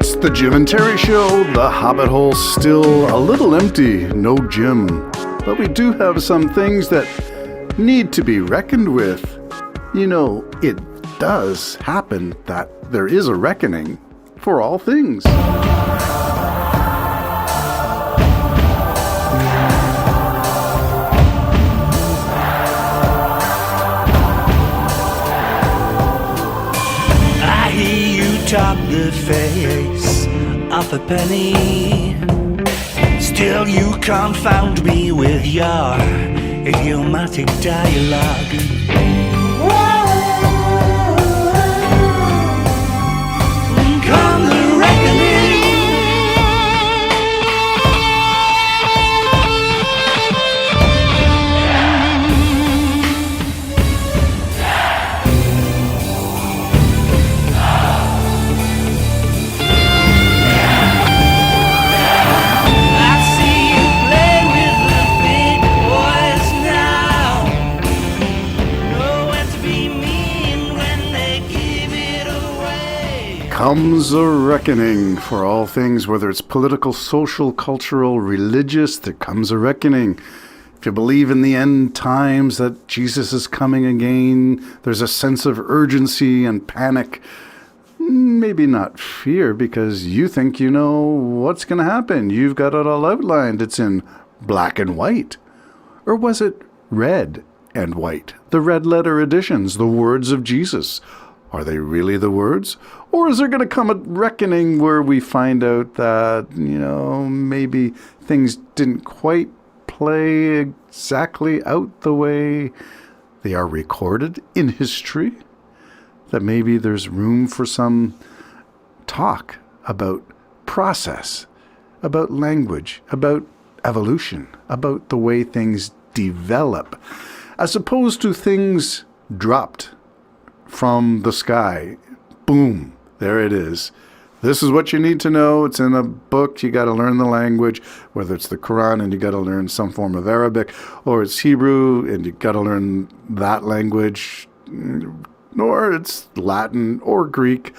It's the Jim and Terry Show. The Hobbit Hole's still a little empty, no Jim. But we do have some things that need to be reckoned with. You know, it does happen that there is a reckoning for all things. I hear you top the face of a penny. Still you confound me with your idiomatic dialogue. Come the reckoning. Comes a reckoning for all things, whether it's political, social, cultural, religious. There comes a reckoning. If you believe in the end times, that Jesus is coming again, there's a sense of urgency and panic. Maybe not fear, because you think you know what's going to happen. You've got it all outlined. It's in black and white. Or was it red and white? The red letter editions, the words of Jesus. Are they really the words? Or is there going to come a reckoning where we find out that, maybe things didn't quite play exactly out the way they are recorded in history? That maybe there's room for some talk about process, about language, about evolution, about the way things develop, as opposed to things dropped from the sky. Boom, there it is. This is what you need to know. It's in a book. You got to learn the language, whether it's the Quran and you got to learn some form of Arabic, or it's Hebrew and you got to learn that language, or it's Latin or Greek.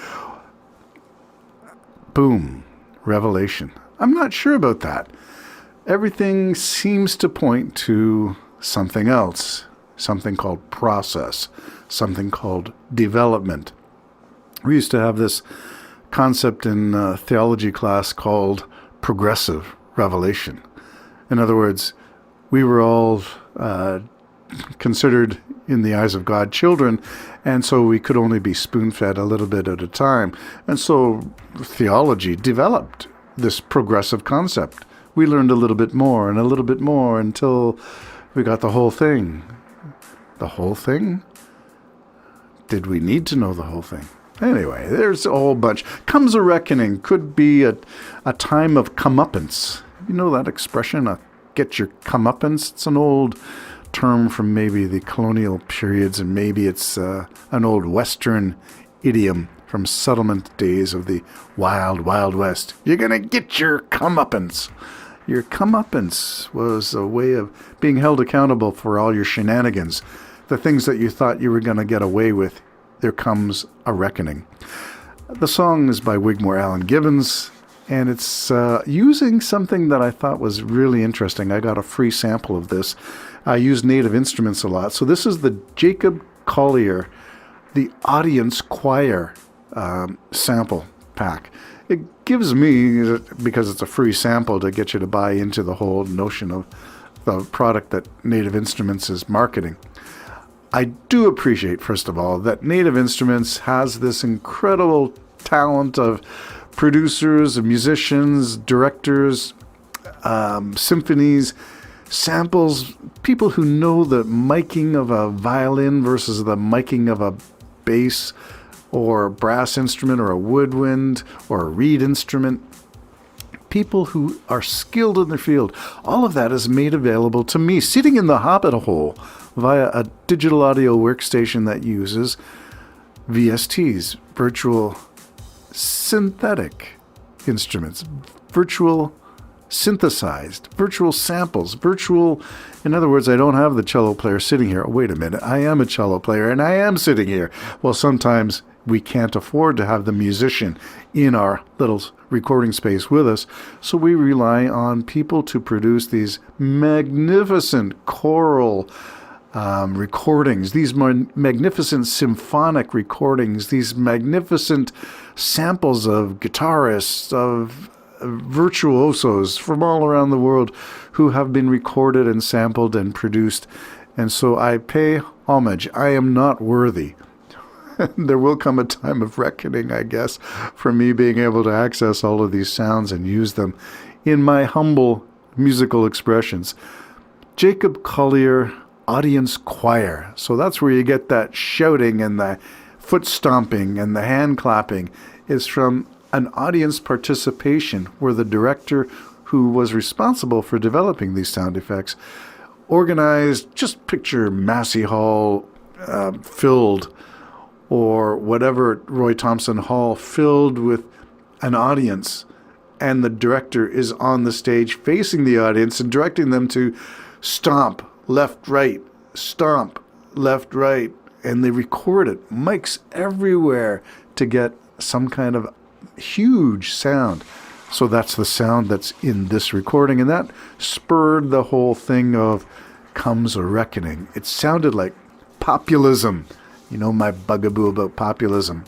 Boom, revelation. I'm not sure about that. Everything seems to point to something else, something called process, something called development. We used to have this concept in theology class called progressive revelation. In other words, we were all considered, in the eyes of God, children, and so we could only be spoon-fed a little bit at a time. And so theology developed this progressive concept. We learned a little bit more and a little bit more until we got the whole thing. The whole thing? Did we need to know the whole thing? Anyway, there's a whole bunch. Comes a reckoning. Could be a time of comeuppance. You know that expression, get your comeuppance? It's an old term from maybe the colonial periods, and maybe it's an old Western idiom from settlement days of the wild, wild West. You're going to get your comeuppance. Your comeuppance was a way of being held accountable for all your shenanigans. The things that you thought you were going to get away with, there comes a reckoning. The song is by Wigmore Allen Gibbons, and it's using something that I thought was really interesting. I got a free sample of this. I use native instruments a lot. So this is the Jacob Collier, the Audience Choir sample pack. It gives me, because it's a free sample, to get you to buy into the whole notion of the product that Native Instruments is marketing. I do appreciate, first of all, that Native Instruments has this incredible talent of producers, musicians, directors, symphonies, samples, people who know the miking of a violin versus the miking of a bass or brass instrument or a woodwind or a reed instrument. People who are skilled in their field. All of that is made available to me, sitting in the Hobbit Hole, via a digital audio workstation that uses VSTs, virtual synthetic instruments, virtual synthesized, virtual samples, virtual, in other words, I don't have the cello player sitting here. Oh, wait a minute, I am a cello player and I am sitting here. Well, sometimes we can't afford to have the musician in our little recording space with us, so we rely on people to produce these magnificent choral recordings, these magnificent symphonic recordings, these magnificent samples of guitarists, of virtuosos from all around the world who have been recorded and sampled and produced. And so I pay homage. I am not worthy. There will come a time of reckoning, I guess, for me being able to access all of these sounds and use them in my humble musical expressions. Jacob Collier Audience Choir. So that's where you get that shouting and the foot stomping and the hand clapping, is from an audience participation where the director who was responsible for developing these sound effects organized, just picture Massey Hall filled, or whatever, Roy Thompson Hall filled with an audience, and the director is on the stage facing the audience and directing them to stomp left, right, stomp left, right, and they record it, mics everywhere, to get some kind of huge sound. So that's the sound that's in this recording, and that spurred the whole thing of Comes a Reckoning. It sounded like populism. You know my bugaboo about populism.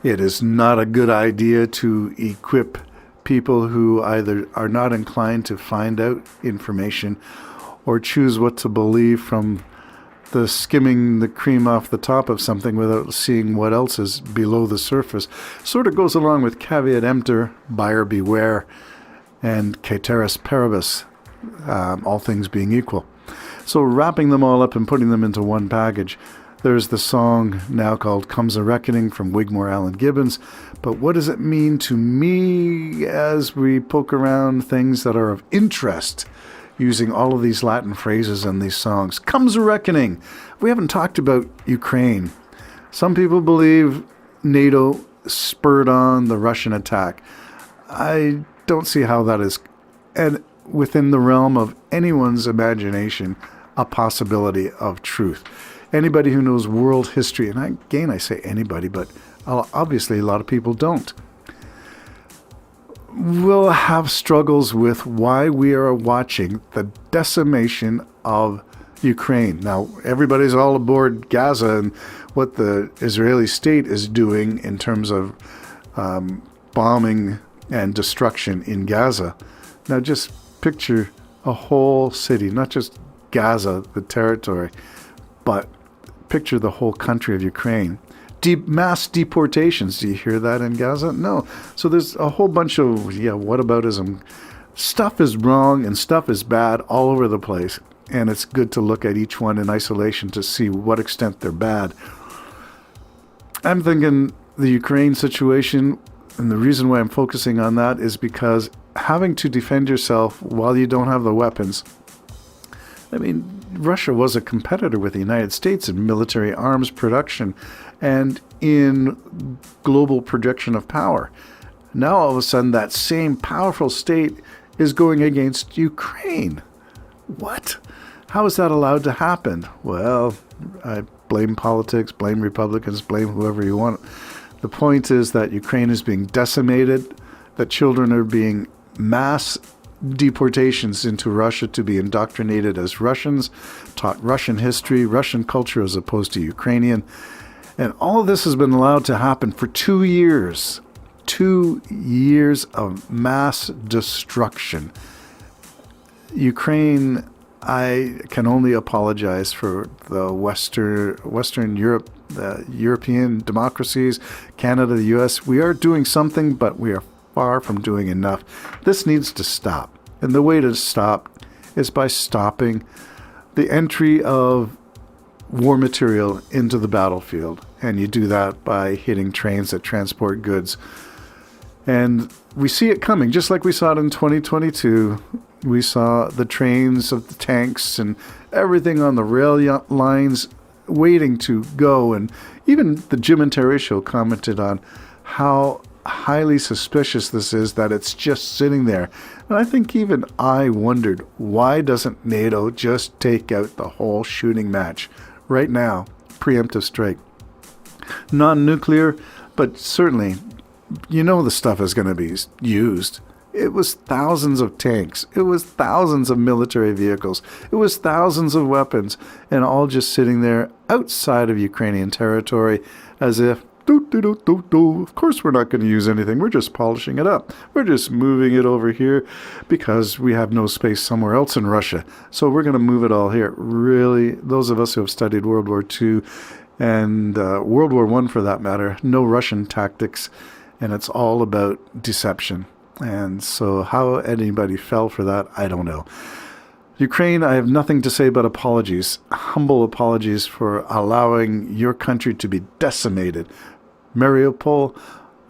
It is not a good idea to equip people who either are not inclined to find out information or choose what to believe from the skimming the cream off the top of something without seeing what else is below the surface. Sort of goes along with caveat emptor, buyer beware, and ceteris paribus, all things being equal. So wrapping them all up and putting them into one package, there's the song now called Comes a Reckoning from Wigmore Allen Gibbons. But what does it mean to me as we poke around things that are of interest, using all of these Latin phrases and these songs? Comes a reckoning. We haven't talked about Ukraine. Some people believe NATO spurred on the Russian attack. I don't see how that is, and within the realm of anyone's imagination, a possibility of truth. Anybody who knows world history, and I say anybody, but obviously a lot of people don't, will have struggles with why we are watching the decimation of Ukraine. Now, everybody's all aboard Gaza and what the Israeli state is doing in terms of bombing and destruction in Gaza. Now, just picture a whole city, not just Gaza, the territory, but picture the whole country of Ukraine. Mass deportations. Do you hear that in Gaza? No. So there's a whole bunch of, whataboutism. Stuff is wrong and stuff is bad all over the place. And it's good to look at each one in isolation to see what extent they're bad. I'm thinking the Ukraine situation, and the reason why I'm focusing on that is because having to defend yourself while you don't have the weapons. I mean, Russia was a competitor with the United States in military arms production and in global projection of power. Now, all of a sudden, that same powerful state is going against Ukraine. What? How is that allowed to happen? Well, I blame politics, blame Republicans, blame whoever you want. The point is that Ukraine is being decimated, that children are being mass deportations into Russia to be indoctrinated as Russians, taught Russian history, Russian culture as opposed to Ukrainian. And all of this has been allowed to happen for 2 years. 2 years of mass destruction. Ukraine, I can only apologize for the Western Europe, the European democracies, Canada, the US. We are doing something, but we are far from doing enough. This needs to stop. And the way to stop is by stopping the entry of war material into the battlefield. And you do that by hitting trains that transport goods. And we see it coming, just like we saw it in 2022. We saw the trains of the tanks and everything on the rail lines waiting to go. And even the Jim and Terry show commented on how highly suspicious this is, that it's just sitting there. And I think even I wondered, why doesn't NATO just take out the whole shooting match right now? Preemptive strike. non-nuclear, but certainly, the stuff is going to be used. It was thousands of tanks. It was thousands of military vehicles. It was thousands of weapons, and all just sitting there outside of Ukrainian territory as if, of course we're not going to use anything. We're just polishing it up. We're just moving it over here because we have no space somewhere else in Russia. So we're going to move it all here. Really, those of us who have studied World War II and World War I for that matter, know Russian tactics, and it's all about deception. And so how anybody fell for that, I don't know. Ukraine, I have nothing to say but apologies, humble apologies for allowing your country to be decimated. Mariupol,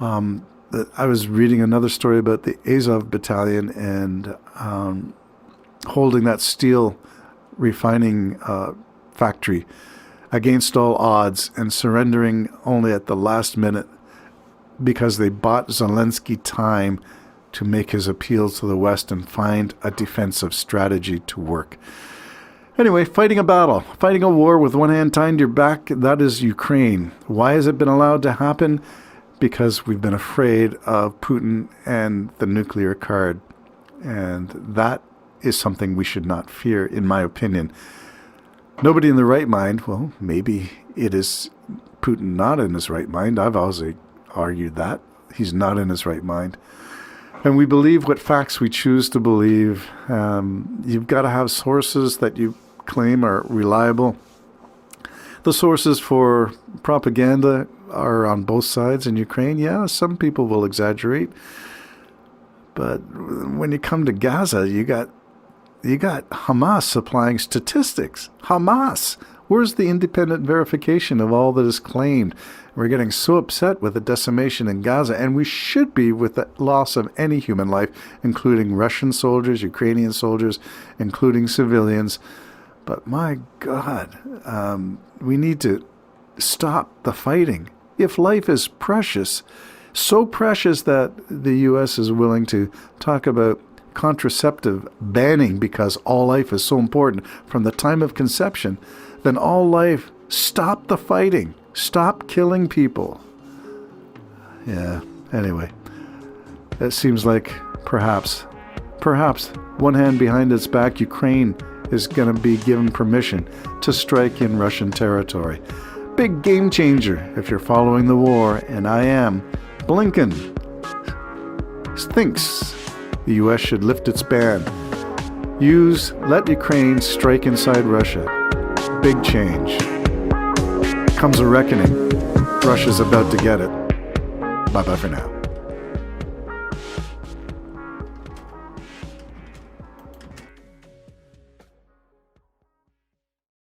I was reading another story about the Azov battalion and holding that steel refining factory against all odds and surrendering only at the last minute because they bought Zelensky time to make his appeals to the West and find a defensive strategy to work. Anyway, fighting a battle, fighting a war with one hand tied to your back, that is Ukraine. Why has it been allowed to happen? Because we've been afraid of Putin and the nuclear card. And that is something we should not fear, in my opinion. Nobody in the right mind, well, maybe it is Putin not in his right mind. I've always argued that. He's not in his right mind. And we believe what facts we choose to believe. You've got to have sources that you claim are reliable. The sources for propaganda are on both sides in Ukraine. Yeah, some people will exaggerate. But when you come to Gaza, you got Hamas supplying statistics. Hamas! Where's the independent verification of all that is claimed? We're getting so upset with the decimation in Gaza, and we should be with the loss of any human life, including Russian soldiers, Ukrainian soldiers, including civilians. But my God, we need to stop the fighting. If life is precious, so precious that the U.S. is willing to talk about contraceptive banning because all life is so important from the time of conception, then all life, stop the fighting. Stop killing people. Yeah, anyway. It seems like perhaps, one hand behind its back, Ukraine is going to be given permission to strike in Russian territory. Big game changer if you're following the war, and I am. Blinken thinks the U.S. should lift its ban. Let Ukraine strike inside Russia. Big change. Comes a reckoning. Russia's about to get it. Bye-bye for now.